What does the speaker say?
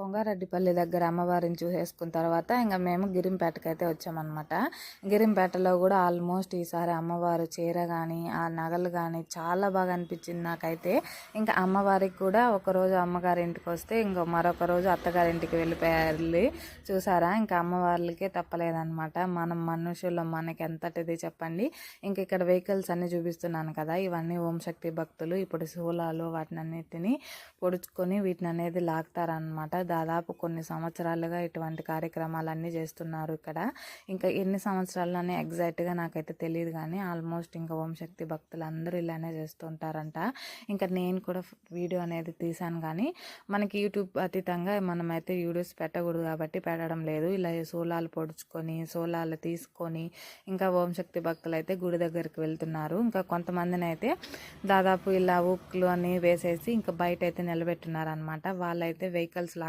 కొంగారెడ్డిపల్లి దగ్గర అమ్మవారిని చూసేసుకున్న తర్వాత ఇంకా మేము గిరింపేటకి అయితే వచ్చామన్నమాట. గిరింపేటలో కూడా ఆల్మోస్ట్ ఈసారి అమ్మవారు చీర కానీ ఆ నగలు కానీ చాలా బాగా అనిపించింది నాకైతే. ఇంకా అమ్మవారికి కూడా ఒకరోజు అమ్మగారి ఇంటికి వస్తే ఇంకో మరొక రోజు అత్తగారింటికి వెళ్ళిపోయారు. చూసారా, ఇంకా అమ్మవార్లకే తప్పలేదన్నమాట. మనం మనుషుల్లో మనకి ఎంతటిది చెప్పండి. ఇంక ఇక్కడ వెహికల్స్ అన్ని చూపిస్తున్నాను కదా, ఇవన్నీ ఓం శక్తి భక్తులు ఇప్పుడు శూలాలు వాటిని అన్నిటిని పొడుచుకొని వీటిని అనేది లాగుతారనమాట. దాదాపు కొన్ని సంవత్సరాలుగా ఇటువంటి కార్యక్రమాలన్నీ చేస్తున్నారు ఇక్కడ. ఇంకా ఎన్ని సంవత్సరాలని ఎగ్జాక్ట్గా నాకైతే తెలియదు, కానీ ఆల్మోస్ట్ ఇంకా ఓం శక్తి భక్తులు అందరూ ఇలానే చేస్తుంటారంట. ఇంకా నేను కూడా వీడియో అనేది తీశాను, కానీ మనకి యూట్యూబ్ అతీతంగా మనమైతే వీడియోస్ పెట్టకూడదు కాబట్టి పెట్టడం లేదు. ఇలా సోలాలు పొడుచుకొని సోలాలు తీసుకొని ఇంకా ఓం శక్తి భక్తులు అయితే గుడి దగ్గరికి వెళ్తున్నారు. ఇంకా కొంతమందిని అయితే దాదాపు ఇలా ఊక్లు అని వేసేసి ఇంకా బయట అయితే నిలబెట్టున్నారు అనమాట. వాళ్ళైతే వెహికల్స్